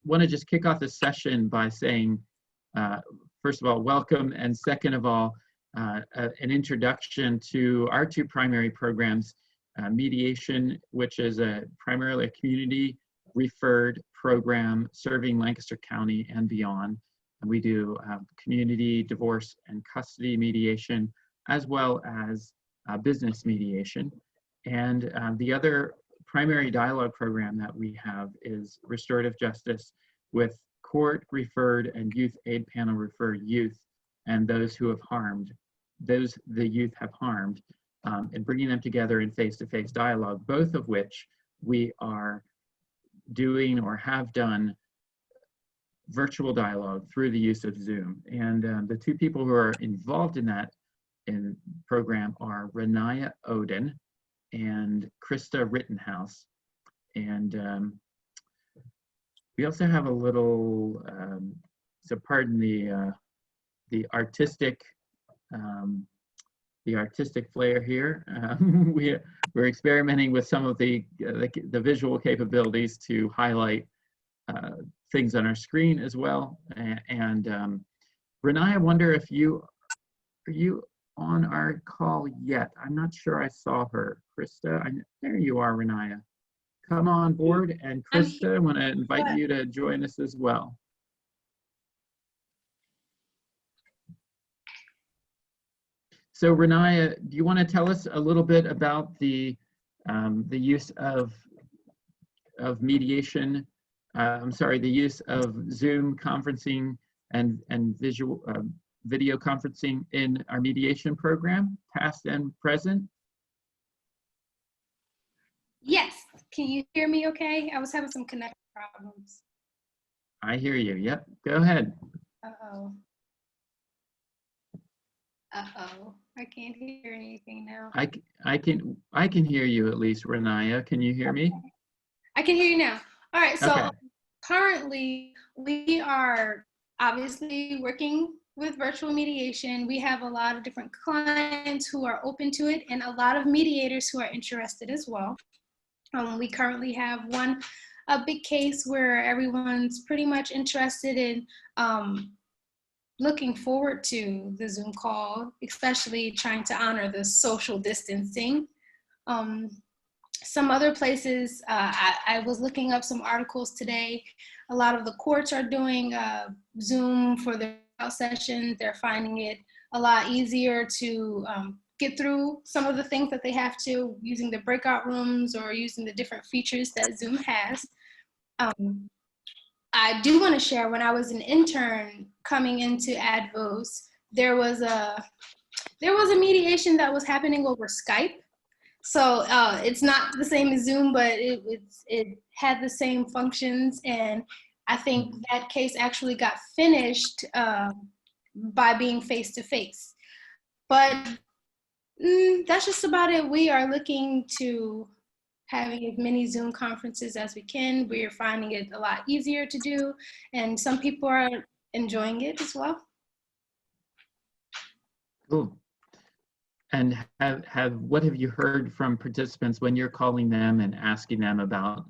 want to just kick off this session by saying, first of all, welcome, and second of all, an introduction to our two primary programs, Mediation, which is primarily a community-referred program serving Lancaster County and beyond. And we do community, divorce, and custody mediation, as well as business mediation. And the other primary dialogue program that we have is restorative justice with court-referred and youth aid panel referred youth and those who have harmed, those the youth have harmed, and bringing them together in face-to-face dialogue, both of which we are doing or have done virtual dialogue through the use of Zoom. And the two people who are involved in that program are Renaya Oden and Krista Rittenhouse. And we also have a little, so pardon the artistic flair here. We're experimenting with some of the visual capabilities to highlight things on our screen as well. And Renaya, I wonder if are you on our call yet? I'm not sure I saw her. Krista, there you are, Renaya. Come on board, and Krista, I want to invite you to join us as well. So Renaya, do you want to tell us a little bit about the use of mediation? The use of Zoom conferencing and video conferencing in our mediation program, past and present? Yes. Can you hear me okay? I was having some connection problems. I hear you. Yep. Go ahead. Uh-oh. I can't hear anything now. I can hear you at least, Renaya. Can you hear me? I can hear you now. All right. So okay. Currently we are obviously working with virtual mediation. We have a lot of different clients who are open to it and a lot of mediators who are interested as well. We currently have a big case where everyone's pretty much interested in looking forward to the Zoom call, especially trying to honor the social distancing. Some other places, I was looking up some articles today. A lot of the courts are doing Zoom for their sessions. They're finding it a lot easier to get through some of the things that they have to using the breakout rooms or using the different features that Zoom has. I do want to share, when I was an intern coming into ADVOS, there was a mediation that was happening over Skype. So it's not the same as Zoom, but it had the same functions. And I think that case actually got finished by being face-to-face. But that's just about it. We are looking to having as many Zoom conferences as we can. We are finding it a lot easier to do, and some people are enjoying it as well. Cool. And what have you heard from participants when you're calling them and asking them about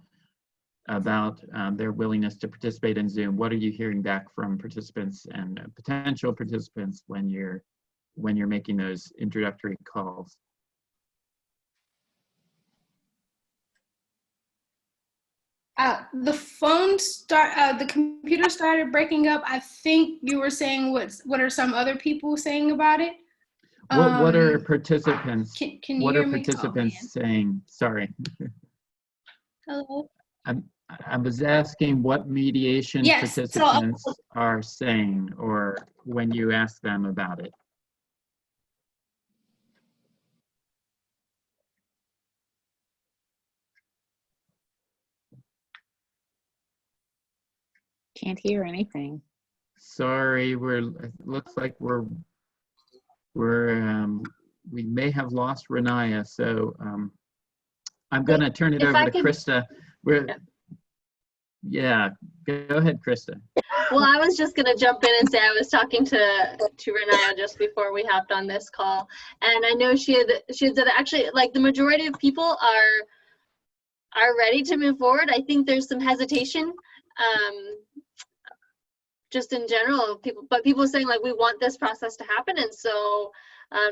their willingness to participate in Zoom? What are you hearing back from participants and potential participants when you're making those introductory calls? The computer started breaking up. I think you were saying what are some other people saying about it? What are participants? Can you what hear are me? participants saying? Sorry. Hello. I was asking what mediation participants are saying, or when you ask them about it. Can't hear anything. Sorry, it looks like we may have lost Renaya, so I'm going to turn it over to Krista. Yeah, go ahead, Krista. Well, I was just going to jump in and say I was talking to Renaya just before we hopped on this call, and I know she had said actually, like, the majority of people are ready to move forward. I think there's some hesitation just in general, people saying like, we want this process to happen. And so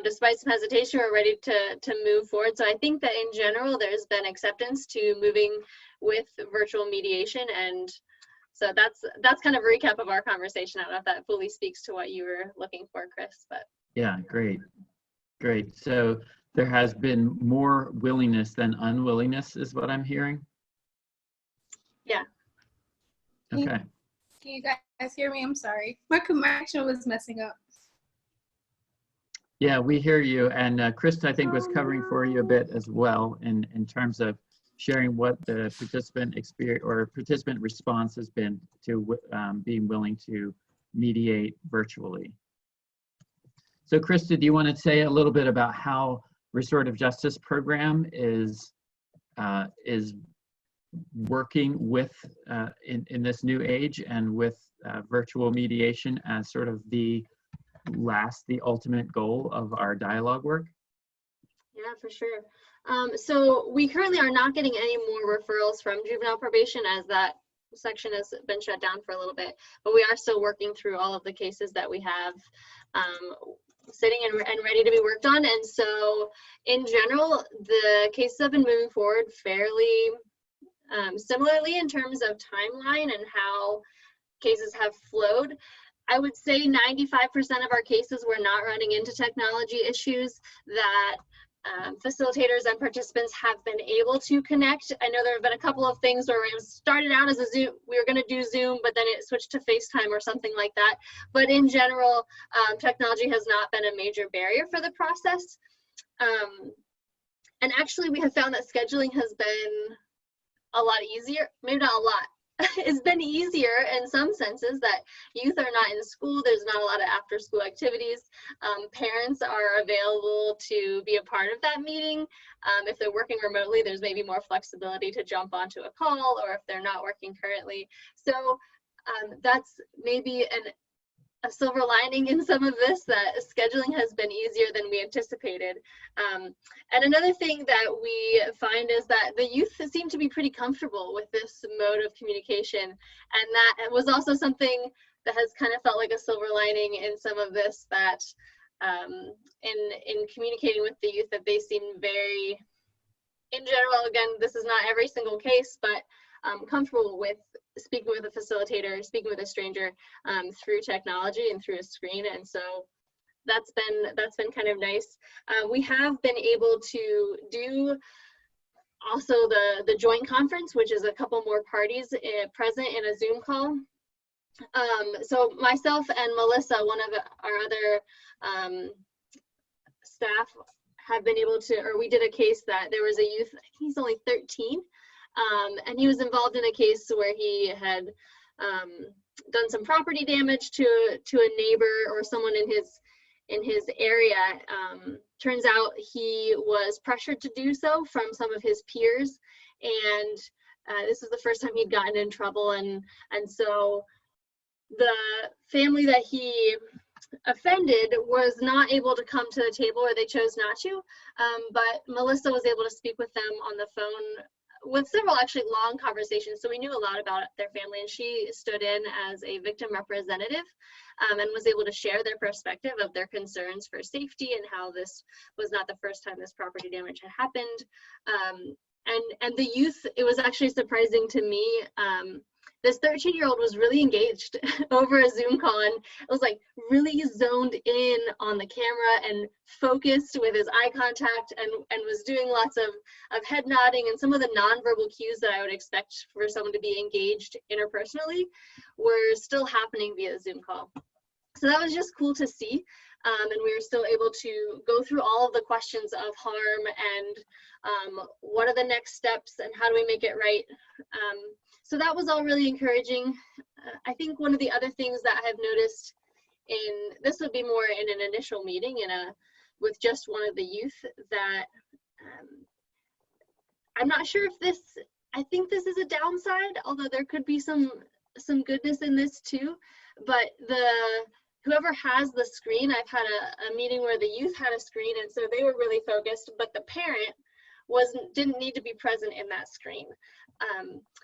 despite some hesitation, we're ready to move forward. So I think that in general, there's been acceptance to moving with virtual mediation. And so that's kind of a recap of our conversation. I don't know if that fully speaks to what you were looking for, Chris, but. Yeah, great. So there has been more willingness than unwillingness is what I'm hearing? Yeah. Okay. Can you guys hear me? I'm sorry. My connection was messing up. Yeah, we hear you. And Krista, I think, was covering for you a bit as well in terms of sharing what the participant experience or participant response has been to being willing to mediate virtually. So Krista, do you want to say a little bit about how restorative justice program is working with in this new age and with virtual mediation as sort of the ultimate goal of our dialogue work? Yeah, for sure. So we currently are not getting any more referrals from juvenile probation, as that section has been shut down for a little bit, but we are still working through all of the cases that we have sitting and ready to be worked on. And so in general, the cases have been moving forward fairly similarly in terms of timeline and how cases have flowed. I would say 95% of our cases were not running into technology issues that facilitators and participants have been able to connect. I know there have been a couple of things where it started out as a Zoom, we were going to do Zoom, but then it switched to FaceTime or something like that. But in general, technology has not been a major barrier for the process. And actually, we have found that scheduling has been a lot easier, maybe not a lot. It's been easier in some senses that youth are not in school. There's not a lot of after school activities. Parents are available to be a part of that meeting. If they're working remotely, there's maybe more flexibility to jump onto a call, or if they're not working currently. So that's maybe a silver lining in some of this, that scheduling has been easier than we anticipated. And another thing that we find is that the youth seem to be pretty comfortable with this mode of communication. And that was also something that has kind of felt like a silver lining in some of this, that in communicating with the youth, that they seem very, in general, again, this is not every single case, but comfortable with speaking with a facilitator, speaking with a stranger through technology and through a screen. And so that's been kind of nice. We have been able to do also the joint conference, which is a couple more parties present in a Zoom call. So myself and Melissa, one of our other staff, have been able to, or we did a case that there was a youth, I think he's only 13, and he was involved in a case where he had done some property damage to a neighbor or someone in his area. Turns out he was pressured to do so from some of his peers, and this was the first time he'd gotten in trouble, and so the family that he offended was not able to come to the table, or they chose not to, but Melissa was able to speak with them on the phone with several actually long conversations. So we knew a lot about their family, and she stood in as a victim representative and was able to share their perspective of their concerns for safety and how this was not the first time this property damage had happened. And the youth, it was actually surprising to me, this 13-year-old was really engaged over a Zoom call, and it was like really zoned in on the camera and focused with his eye contact, and was doing lots of head nodding, and some of the nonverbal cues that I would expect for someone to be engaged interpersonally were still happening via Zoom call. So that was just cool to see. And we were still able to go through all of the questions of harm and what are the next steps and how do we make it right. So that was all really encouraging. I think one of the other things that I've noticed this would be more in an initial meeting with just one of the youth, that I'm not sure if I think this is a downside, although there could be some goodness in this too, but whoever has the screen, I've had a meeting where the youth had a screen, and so they were really focused, but the parent didn't need to be present in that screen.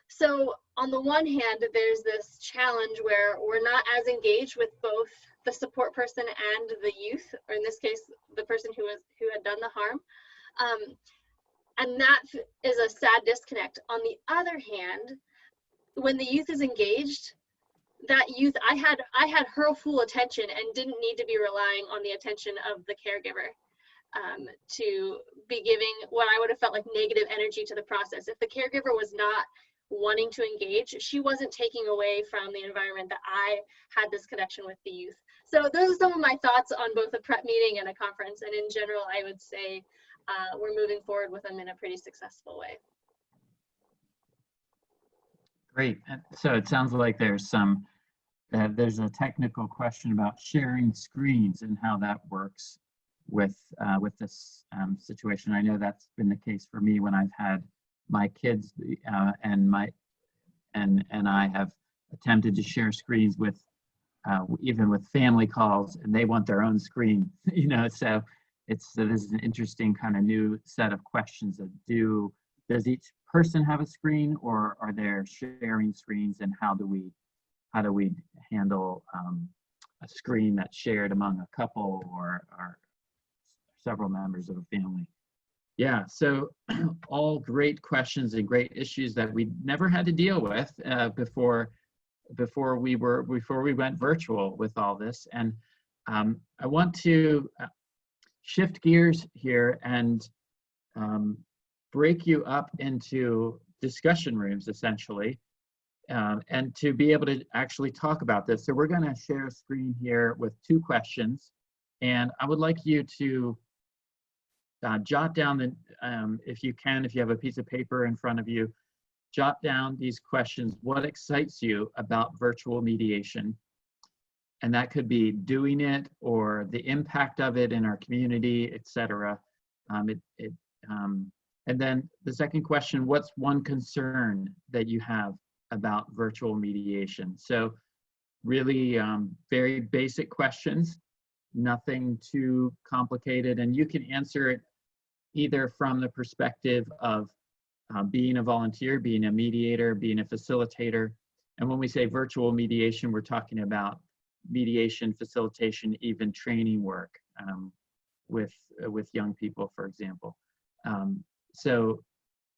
So on the one hand, there's this challenge where we're not as engaged with both the support person and the youth, or in this case, the person who had done the harm. And that is a sad disconnect. On the other hand, when the youth is engaged, that youth, I had her full attention and didn't need to be relying on the attention of the caregiver to be giving what I would have felt like negative energy to the process. If the caregiver was not wanting to engage, she wasn't taking away from the environment that I had this connection with the youth. So those are some of my thoughts on both a prep meeting and a conference. And in general, I would say we're moving forward with them in a pretty successful way. Great. And so it sounds like there's there's a technical question about sharing screens and how that works with this situation. I know that's been the case for me when I've had my kids and I have attempted to share screens with even with family calls, and they want their own screen, you know. So this is an interesting kind of new set of questions of does each person have a screen, or are there sharing screens, and how do we handle a screen that's shared among a couple or several members of a family? Yeah, so all great questions and great issues that we never had to deal with before we went virtual with all this. And I want to shift gears here and break you up into discussion rooms, essentially, and to be able to actually talk about this. So we're going to share a screen here with 2 questions, and I would like you to jot down if you have a piece of paper in front of you, jot down these questions. What excites you about virtual mediation? And that could be doing it or the impact of it in our community, etc. And then the second question, what's one concern that you have about virtual mediation? So really very basic questions, nothing too complicated, and you can answer it either from the perspective of being a volunteer, being a mediator, being a facilitator. And when we say virtual mediation, we're talking about mediation, facilitation, even training work with young people, for example. So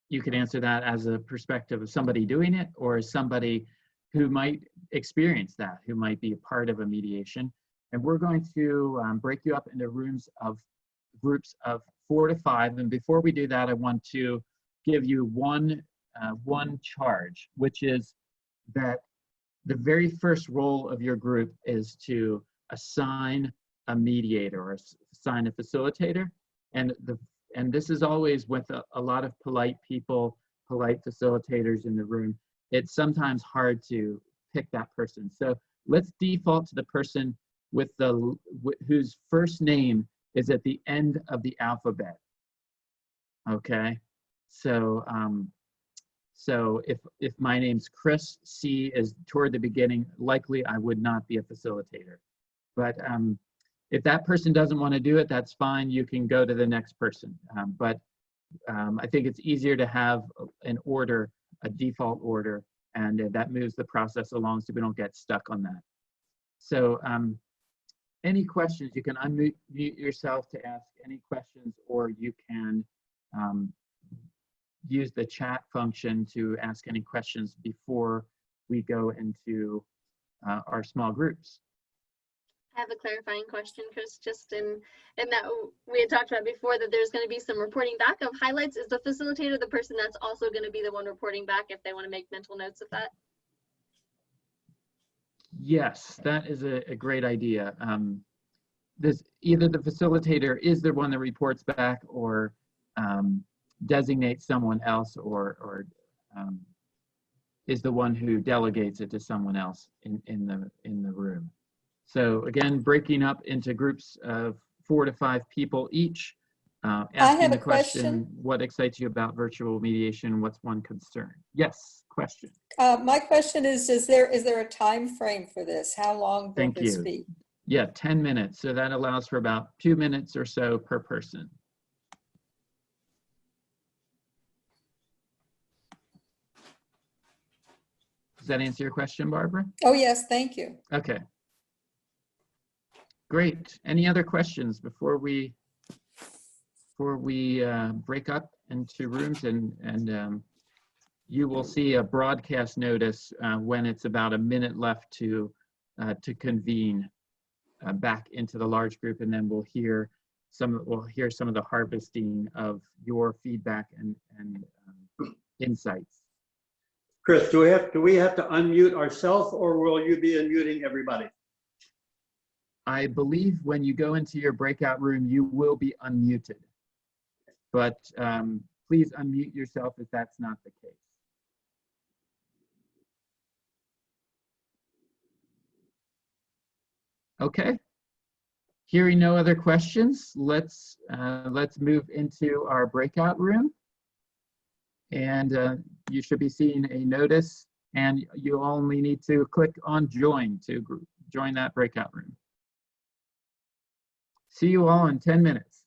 you could answer that as a perspective of somebody doing it, or as somebody who might experience that, who might be a part of a mediation. And we're going to break you up into groups of 4 to 5. And before we do that, I want to give you one charge, which is that the very first role of your group is to assign a mediator or assign a facilitator. And this is always with a lot of polite people, polite facilitators in the room. It's sometimes hard to pick that person. So let's default to the person with whose first name is at the end of the alphabet. Okay, so if my name's Chris, C is toward the beginning, likely I would not be a facilitator. But if that person doesn't want to do it, that's fine. You can go to the next person. But I think it's easier to have an order, a default order, and that moves the process along so we don't get stuck on that. So any questions, you can unmute yourself to ask any questions, or you can use the chat function to ask any questions before we go into our small groups. I have a clarifying question, Chris, just in that we had talked about before that there's going to be some reporting back of highlights. Is the facilitator the person that's also going to be the one reporting back if they want to make mental notes of that? Yes, that is a great idea. Either the facilitator is the one that reports back, or designates someone else, or is the one who delegates it to someone else in the room. So again, breaking up into groups of 4 to 5 people each, asking the question, what excites you about virtual mediation? What's one concern? Yes, question. My question is there a time frame for this? How long will this be? Yeah, 10 minutes. So that allows for about 2 minutes or so per person. that answer your question, Barbara? Oh, yes, thank you. Okay. Great. Any other questions before we break up into rooms, and you will see a broadcast notice when it's about a minute left to convene back into the large group, and then we'll hear some of the harvesting of your feedback and insights. Chris, do we have to unmute ourselves, or will you be unmuting everybody? I believe when you go into your breakout room, you will be unmuted, but please unmute yourself if that's not the case. Okay. Hearing no other questions, let's move into our breakout room. And you should be seeing a notice, and you only need to click on join to join that breakout room. See you all in 10 minutes.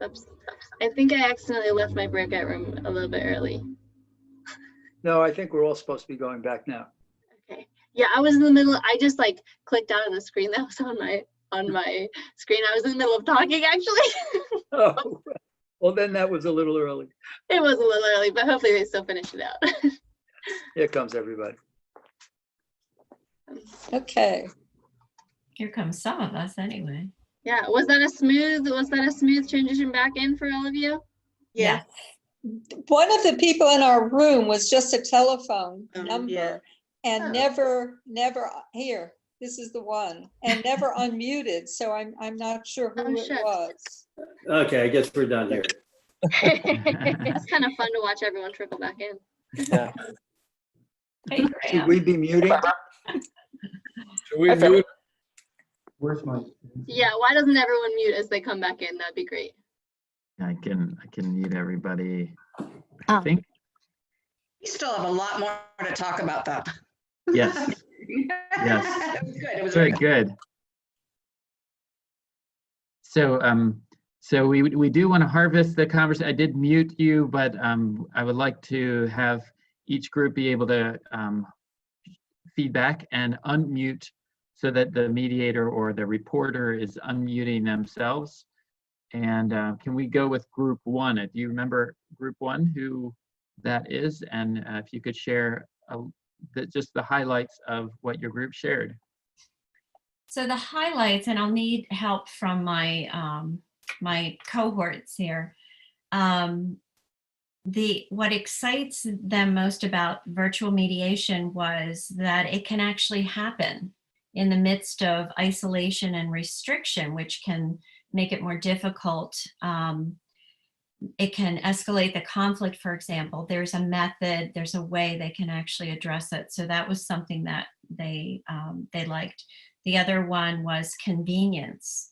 Oops. I think I accidentally left my breakout room a little bit early. No, I think we're all supposed to be going back now. Okay. Yeah, I was in the middle. I just like clicked out of the screen that was on my screen. I was in the middle of talking actually. Oh, well, then that was a little early. It was a little early, but hopefully they still finish it out. Here comes everybody. Okay. Here comes some of us anyway. Yeah, was that a smooth transition back in for all of you? Yeah. One of the people in our room was just a telephone Yeah. number and Oh. never here. This is the one, and never unmuted. So I'm not sure who Oh, it shucks. was. Okay, I guess we're done here. It's kind of fun to watch everyone trickle back in. Yeah. Hey, Should Graham. we be muting? Should we mute? Where's my? Yeah, why doesn't everyone mute as they come back in? That'd be great. I can mute everybody, I Oh. think. We still have a lot more to talk about though. Yes, It was good. It was very good. So we do want to harvest the conversation. I did mute you, but I would like to have each group be able to feedback and unmute so that the mediator or the reporter is unmuting themselves. And can we go with group one? Do you remember group one, who that is? And if you could share just the highlights of what your group shared. So the highlights, and I'll need help from my my cohorts here. What excites them most about virtual mediation was that it can actually happen in the midst of isolation and restriction, which can make it more difficult. It can escalate the conflict, for example. There's a method, there's a way they can actually address it. So that was something that they liked. The other one was convenience.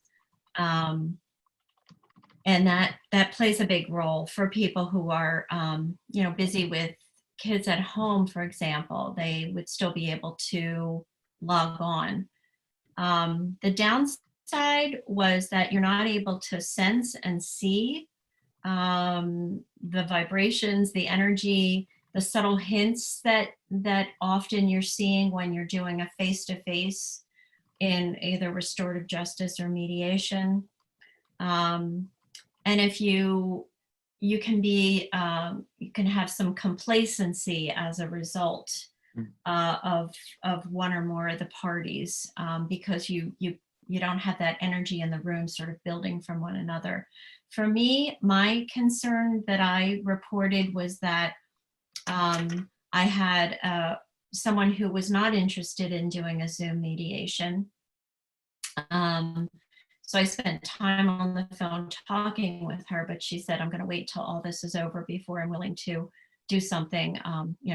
And that plays a big role for people who are busy with kids at home, for example. They would still be able to log on. The downside was that you're not able to sense and see the vibrations, the energy, the subtle hints that often you're seeing when you're doing a face-to-face in either restorative justice or mediation. And if you can have some complacency as a result of one or more of the parties, because you don't have that energy in the room sort of building from one another. For me, my concern that I reported was that I had someone who was not interested in doing a Zoom mediation. So I spent time on the phone talking with her, but she said, I'm going to wait till all this is over before I'm willing to do something.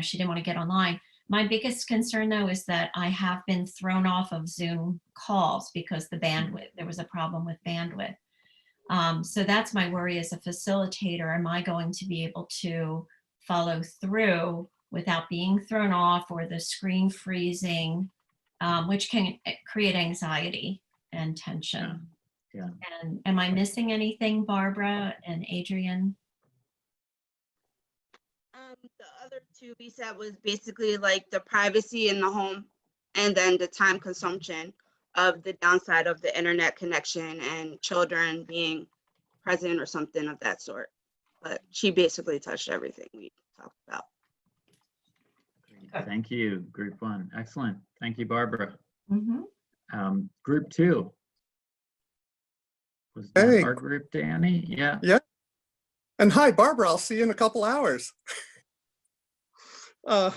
She didn't want to get online. My biggest concern, though, is that I have been thrown off of Zoom calls because there was a problem with bandwidth. So that's my worry as a facilitator. Am I going to be able to follow through without being thrown off or the screen freezing, which can create anxiety and tension? Yeah. And am I missing anything, Barbara and Adrian? The other two we said was basically like the privacy in the home and then the time consumption of the downside of the internet connection and children being present or something of that sort. But she basically touched everything we talked about. Thank you, group one. Excellent. Thank you, Barbara. Mm-hmm. Group two. Was that Hey. our group, Danny? Yeah. Yeah. And hi, Barbara, I'll see you in a couple hours. And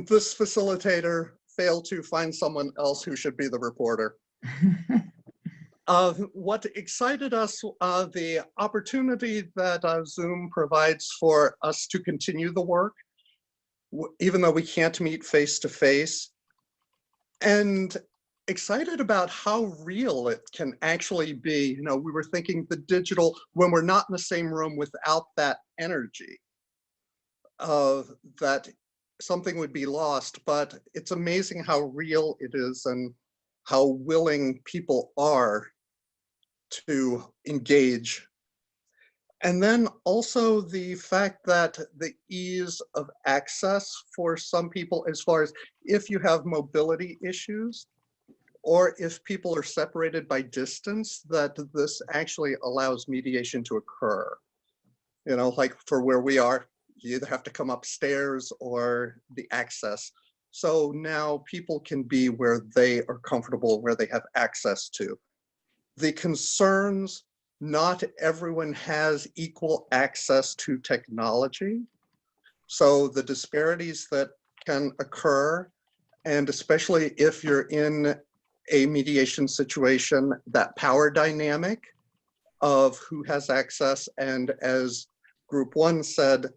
this facilitator failed to find someone else who should be the reporter. What excited us, the opportunity that Zoom provides for us to continue the work, even though we can't meet face to face, and excited about how real it can actually be. You know, we were thinking the digital, when we're not in the same room without that energy, that something would be lost, but it's amazing how real it is and how willing people are to engage. And then also the fact that the ease of access for some people, as far as if you have mobility issues, or if people are separated by distance, that this actually allows mediation to occur. You know, like for where we are, you either have to come upstairs or the access. So now people can be where they are comfortable, where they have access to. The concerns, not everyone has equal access to technology. So the disparities that can occur, and especially if you're in a mediation situation, that power dynamic of who has access, and as group one said,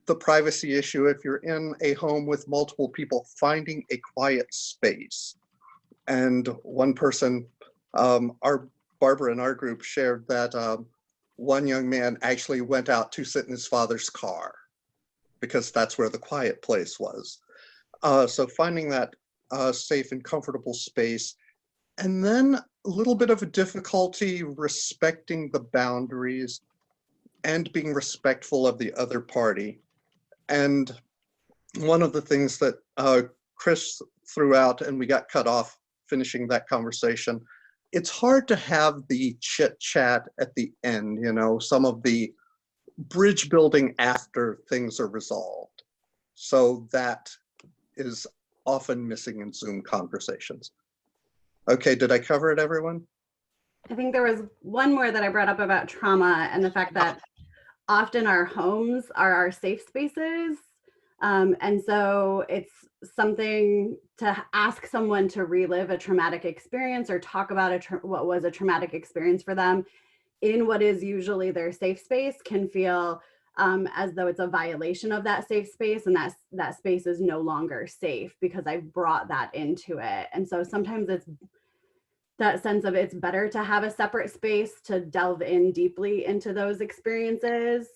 the privacy issue, if you're in a home with multiple people, finding a quiet space. And one person, our Barbara in our group shared that one young man actually went out to sit in his father's car because that's where the quiet place was. So finding that safe and comfortable space. And then a little bit of a difficulty respecting the boundaries and being respectful of the other party. And one of the things that Chris threw out, and we got cut off finishing that conversation, it's hard to have the chit chat at the end, you know, some of the bridge building after things are resolved. So that is often missing in Zoom conversations. Okay, did I cover it, everyone? I think there was one more that I brought up about trauma and the fact that often our homes are our safe spaces. And so it's something to ask someone to relive a traumatic experience or talk about what was a traumatic experience for them in what is usually their safe space can feel as though it's a violation of that safe space, and that space is no longer safe because I've brought that into it. And so sometimes it's that sense of it's better to have a separate space to delve in deeply into those experiences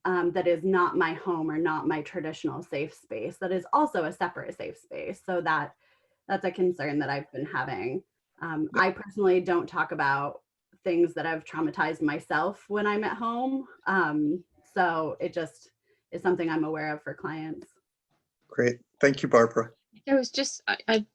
that is not my home or not my traditional safe space, that is also a separate safe space. So that's a concern that I've been having. I personally don't talk about things that have traumatized myself when I'm at home. So it just is something I'm aware of for clients. Great, thank you, Barbara. It was just, I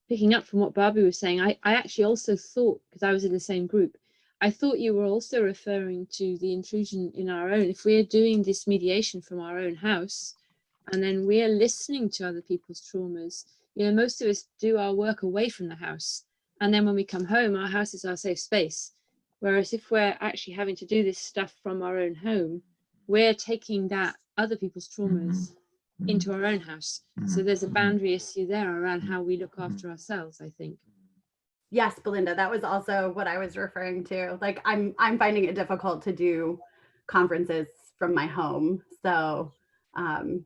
picking up from what Barbie was saying, I actually also thought, because I was in the same group, I thought you were also referring to the intrusion in our own. If we're doing this mediation from our own house, and then we're listening to other people's traumas, you know, most of us do our work away from the house. And then when we come home, our house is our safe space. Whereas if we're actually having to do this stuff from our own home, we're taking that other people's traumas into our own house. So there's a boundary issue there around how we look after ourselves, I think. Yes, Belinda, that was also what I was referring to. Like I'm finding it difficult to do conferences from my home. So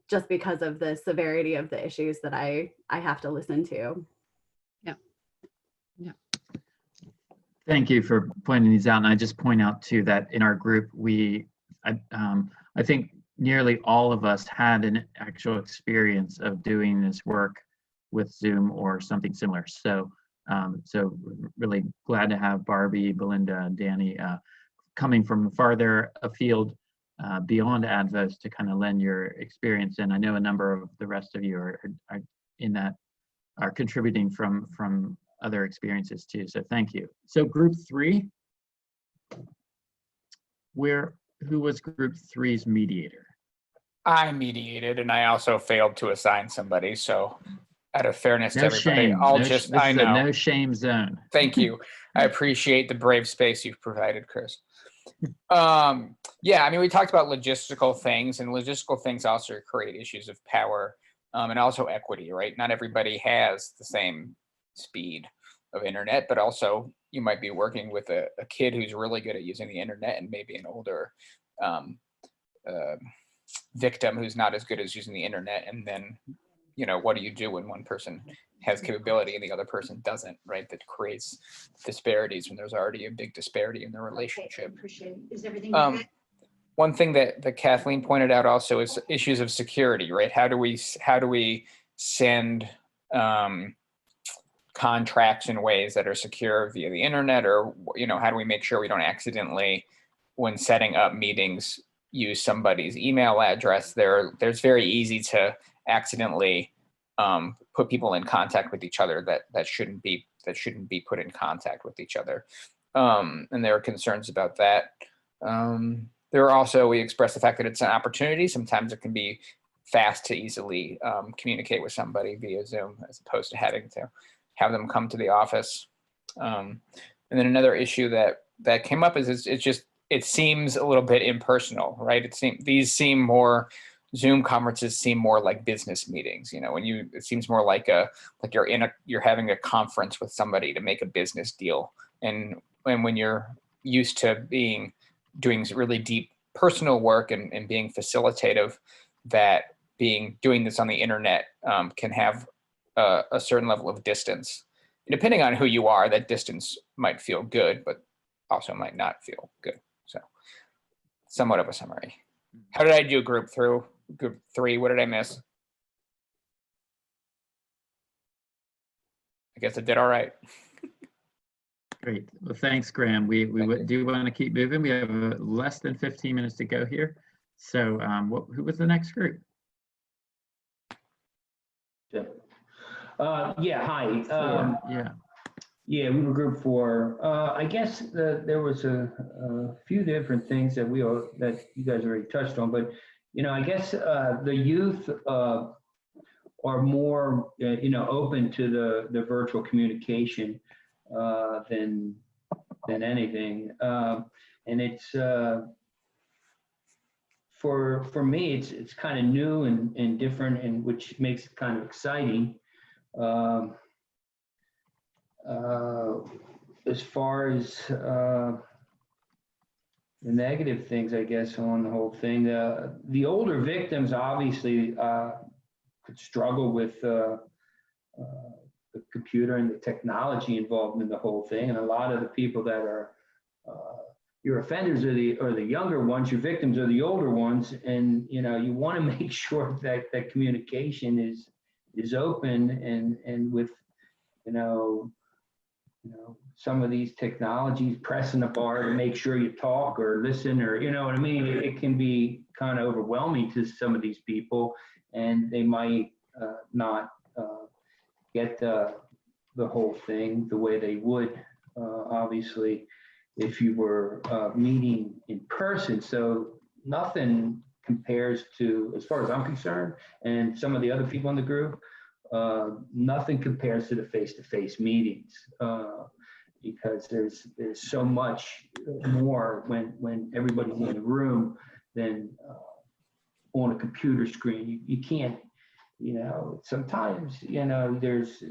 just because of the severity of the issues that I have to listen to. Yeah. Thank you for pointing these out. And I just point out too that in our group, I think nearly all of us had an actual experience of doing this work with Zoom or something similar. So really glad to have Barbie, Belinda, and Danny coming from farther afield beyond ADVOS to kind of lend your experience. And I know a number of the rest of you are in that, are contributing from other experiences too. So thank you. So group three, who was group three's mediator? I mediated, and I also failed to assign somebody. So out of fairness to everybody, shame. This is a no shame zone. Thank you. I appreciate the brave space you've provided, Chris. Yeah, I mean, we talked about logistical things, and logistical things also create issues of power and also equity, right? Not everybody has the same speed of internet, but also you might be working with a kid who's really good at using the internet and maybe an older victim who's not as good as using the internet. And then, you know, what do you do when one person has capability and the other person doesn't, right? That creates disparities when there's already a big disparity in the relationship. Okay, appreciate it. Is everything okay? One thing that Kathleen pointed out also is issues of security, right? How do we send contracts in ways that are secure via the internet, or how do we make sure we don't accidentally, when setting up meetings, use somebody's email address? There's very easy to accidentally put people in contact with each other that shouldn't be put in contact with each other, and there are concerns about that. There are also, we express the fact that it's an opportunity. Sometimes it can be fast to easily communicate with somebody via Zoom, as opposed to having to have them come to the office. And then another issue that came up is it seems a little bit impersonal, right? Zoom conferences seem more like business meetings. It seems more like you're having a conference with somebody to make a business deal. And when you're used to doing really deep personal work and being facilitative, doing this on the internet can have a certain level of distance. And depending on who you are, that distance might feel good, but also might not feel good. So somewhat of a summary. How did I do group 3? What did I miss? I guess I did all right. Great. Well, thanks, Graham. We do want to keep moving. We have less than 15 minutes to go here. So who was the next group? Yeah, hi. Yeah, we were group 4. I guess there was a few different things that you guys already touched on, but I guess the youth are more open to the virtual communication than anything, and it's for me it's kind of new and different, and which makes it kind of exciting. As far as the negative things, I guess, on the whole thing, the older victims obviously could struggle with the computer and the technology involved in the whole thing, and a lot of the people that are your offenders are the younger ones, your victims are the older ones, and you want to make sure that communication is open and with some of these technologies, pressing a bar to make sure you talk or listen, or what I mean. It can be kind of overwhelming to some of these people, and they might not get the whole thing the way they would, obviously, if you were meeting in person. So nothing compares to, as far as I'm concerned, and some of the other people in the group, nothing compares to the face-to-face meetings, because there's so much more when everybody's in the room than on a computer screen. You can't, sometimes there's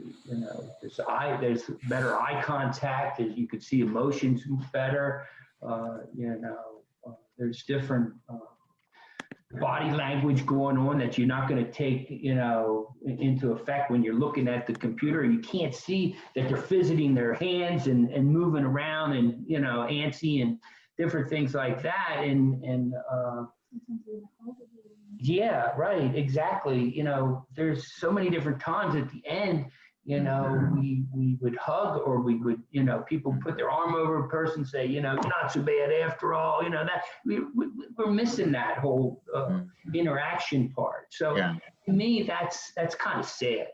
better eye contact, as you could see emotions better. There's different body language going on that you're not going to take into effect when you're looking at the computer. You can't see that they're fidgeting their hands and moving around and antsy and different things like that, and yeah, right, exactly. There's so many different times at the end, we would hug, or we would, people put their arm over a person and say, not so bad after all, that we're missing that whole interaction part. So to me, that's kind of sad.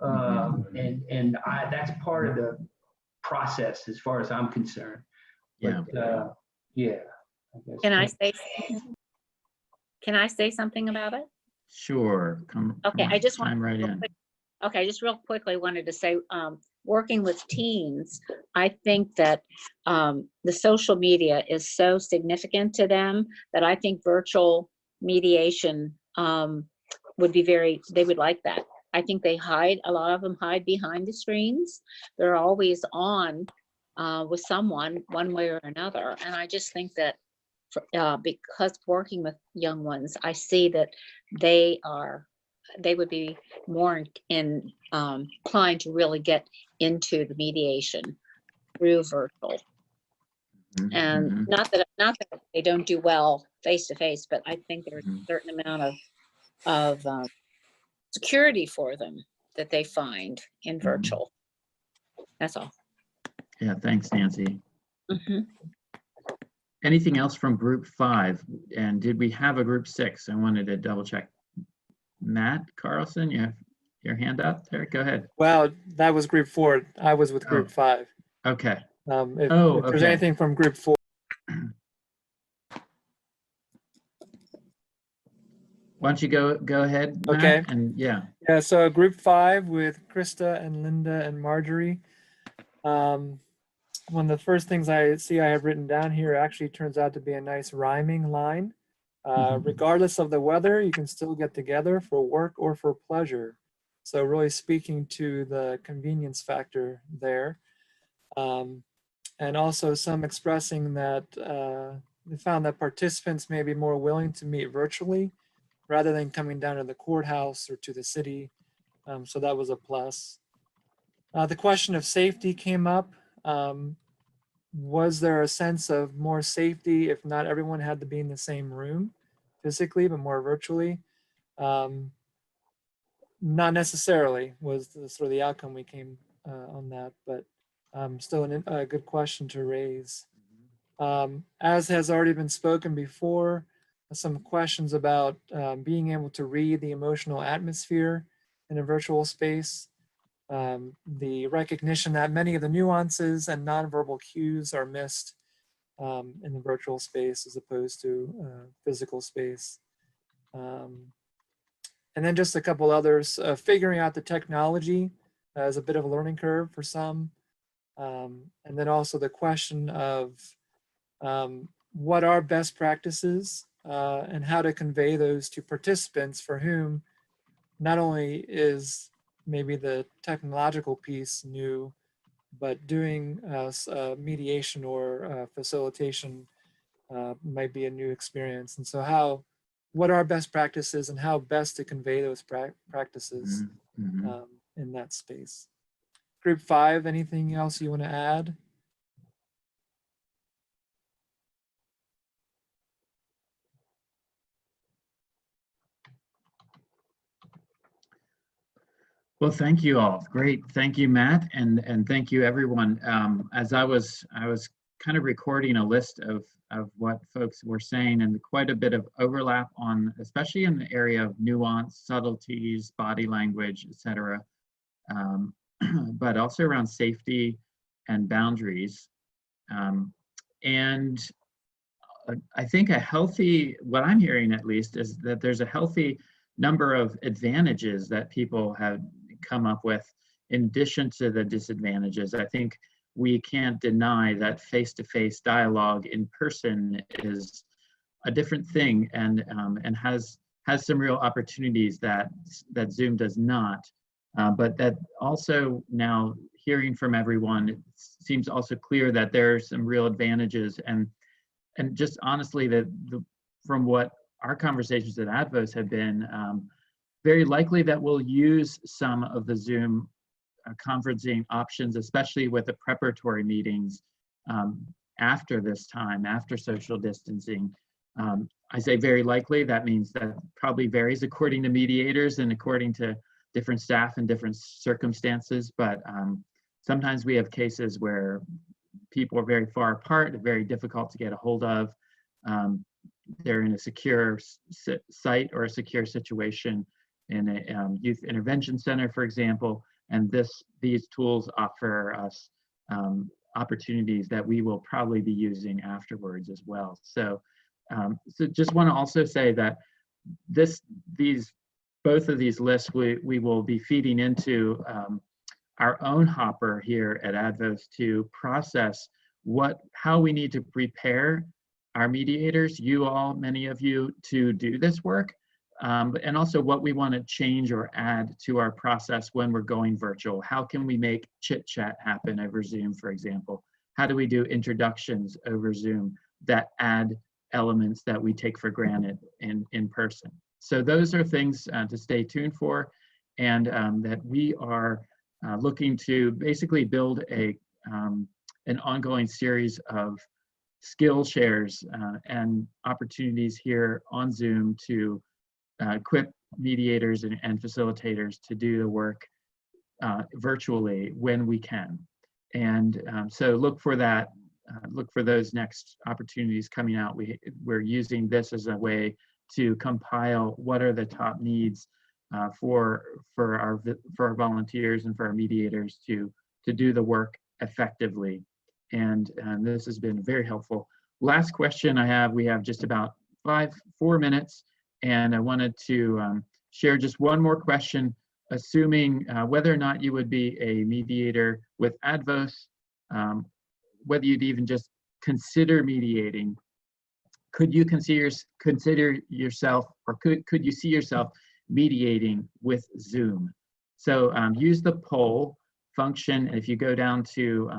And that's part of the process as far as I'm concerned. But, yeah. Can I say something about it? Sure. Okay, I just want right in. Okay, just real quickly wanted to say, working with teens, I think that the social media is so significant to them that I think virtual mediation would be they would like that. I think a lot of them hide behind the screens. They're always on with someone one way or another. And I just think that because working with young ones, I see that they would be more inclined to really get into the mediation through virtual. And not that they don't do well face to face, but I think there's a certain amount of security for them that they find in virtual. That's all. Yeah, thanks, Nancy. Mhm. Anything else from group 5? And did we have a group 6? I wanted to double check. Matt Carlson, you have your hand up there. Go ahead. Wow, that was group 4. I was with group 5. Okay. If Oh, there's okay. anything from group 4. Why don't you go ahead, Matt? Okay. And yeah. Yeah, so group 5 with Krista and Linda and Marjorie. One of the first things I see I have written down here actually turns out to be a nice rhyming line. Regardless of the weather, you can still get together for work or for pleasure. So really speaking to the convenience factor there. And also some expressing that they found that participants may be more willing to meet virtually rather than coming down to the courthouse or to the city. So that was a plus. The question of safety came up. Was there a sense of more safety if not everyone had to be in the same room physically, but more virtually? Not necessarily was the sort of the outcome we came on that, but still a good question to raise. As has already been spoken before, some questions about being able to read the emotional atmosphere in a virtual space. The recognition that many of the nuances and nonverbal cues are missed in the virtual space as opposed to physical space. And then just a couple others, figuring out the technology as a bit of a learning curve for some. And then also the question of what are best practices and how to convey those to participants for whom not only is maybe the technological piece new, but doing mediation or facilitation might be a new experience. And so what are best practices and how best to convey those practices in that space. Group 5, anything else you want to add? Well, thank you all. Great. Thank you, Matt. And thank you, everyone. As I was kind of recording a list of what folks were saying, and quite a bit of overlap on, especially in the area of nuance, subtleties, body language, etc. But also around safety and boundaries. And I think what I'm hearing at least, is that there's a healthy number of advantages that people have come up with in addition to the disadvantages. I think we can't deny that face-to-face dialogue in person is a different thing and has some real opportunities that Zoom does not. But that also, now hearing from everyone, it seems also clear that there are some real advantages, and just honestly, from what our conversations at Advos have been, very likely that we'll use some of the Zoom conferencing options, especially with the preparatory meetings after this time, after social distancing. I say very likely, that means that probably varies according to mediators and according to different staff and different circumstances, but sometimes we have cases where people are very far apart, very difficult to get a hold of. They're in a secure site or a secure situation in a youth intervention center, for example, and these tools offer us opportunities that we will probably be using afterwards as well. So, so just want to also say that both of these lists we will be feeding into our own hopper here at Advos to process how we need to prepare our mediators, you all, many of you, to do this work, and also what we want to change or add to our process when we're going virtual. How can we make chit chat happen over Zoom, for example? How do we do introductions over Zoom that add elements that we take for granted in person? So those are things to stay tuned for, and that we are looking to basically build an ongoing series of skill shares and opportunities here on Zoom to equip mediators and facilitators to do the work virtually when we can. And so look for that, look for those next opportunities coming out. We're using this as a way to compile what are the top needs for our volunteers and for our mediators to do the work effectively. And this has been very helpful. Last question I have, we have just about 4 minutes, and I wanted to share just one more question, assuming whether or not you would be a mediator with Advos, whether you'd even just consider mediating. Could you consider yourself, or could you see yourself mediating with Zoom? So use the poll function. If you go down to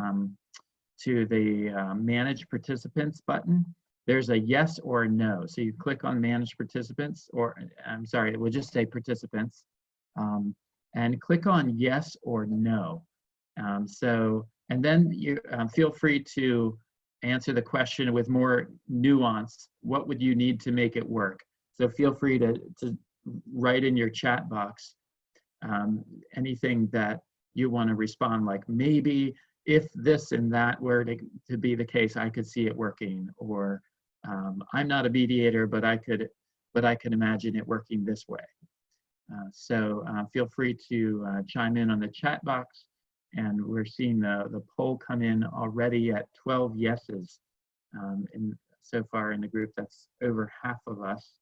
the Manage Participants button, there's a yes or a no. So you click on Manage Participants, or I'm sorry, it will just say Participants, and click on yes or no. And then you feel free to answer the question with more nuance. What would you need to make it work? So feel free to write in your chat box anything that you want to respond, like maybe if this and that were to be the case, I could see it working, or I'm not a mediator, but I could imagine it working this way. So feel free to chime in on the chat box. And we're seeing the poll come in already at 12 yeses so far in the group. That's over half of us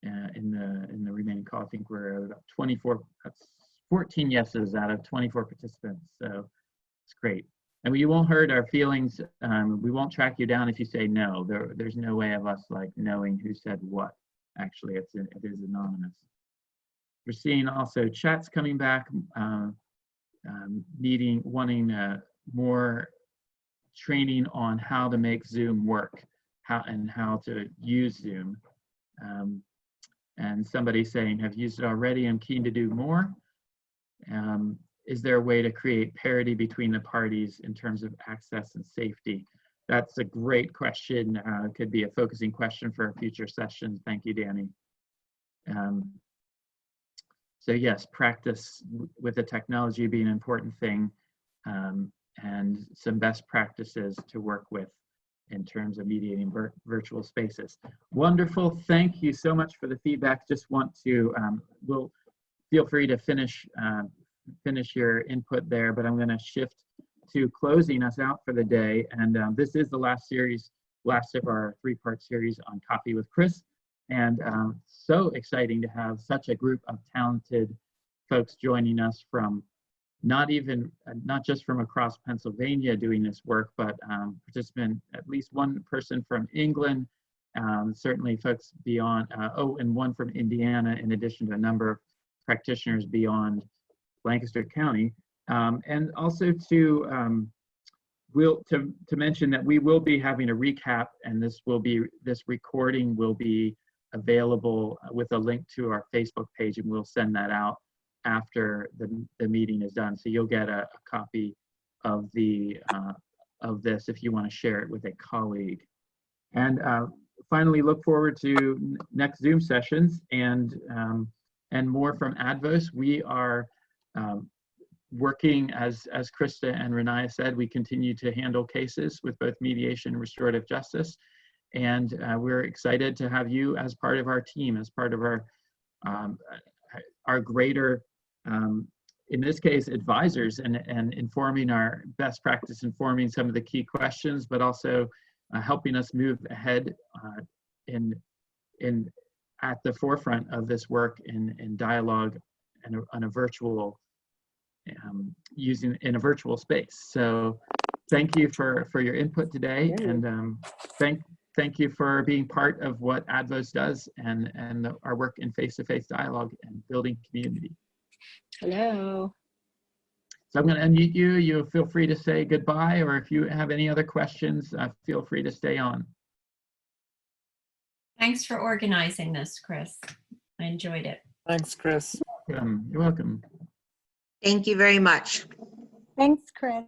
in the remaining call. I think we're at about 24. That's 14 yeses out of 24 participants. So it's great. And you won't hurt our feelings. We won't track you down if you say no. There's no way of us like knowing who said what. Actually, it is anonymous. We're seeing also chats coming back. Wanting more training on how to make Zoom work, how to use Zoom. And somebody saying, have used it already, I'm keen to do more. Is there a way to create parity between the parties in terms of access and safety? That's a great question. Could be a focusing question for a future session. Thank you, Danny. So yes, practice with the technology being an important thing, and some best practices to work with in terms of mediating virtual spaces. Wonderful, thank you so much for the feedback. Just want to, we'll feel free to finish your input there, but I'm gonna shift to closing us out for the day. And this is the last of our 3-part series on Coffee with Chris. And so exciting to have such a group of talented folks joining us from not just from across Pennsylvania doing this work, but at least one person from England, certainly folks beyond, and one from Indiana, in addition to a number of practitioners beyond Lancaster County. And also to mention that we will be having a recap, and this recording will be available with a link to our Facebook page, and we'll send that out after the meeting is done. So you'll get a copy of this if you want to share it with a colleague. And finally, look forward to next Zoom sessions and more from Advos. We are working, as Krista and Renaya said, we continue to handle cases with both mediation and restorative justice. And we're excited to have you as part of our team, as part of our greater, in this case, advisors, and informing our best practice, informing some of the key questions, but also helping us move ahead at the forefront of this work in dialogue and on a virtual, in a virtual space. So thank you for your input today, and thank you for being part of what Advos does and our work in face-to-face dialogue and building community. Hello. So I'm going to unmute you. You feel free to say goodbye, or if you have any other questions, feel free to stay on. Thanks for organizing this, Chris. I enjoyed it. Thanks, Chris. You're welcome. Thank you very much. Thanks, Chris.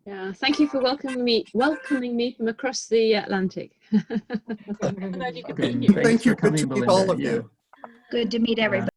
Yeah, thank you for welcoming me from across the Atlantic. Glad you could be here. Thank you, good to meet all of you. Good to meet everybody.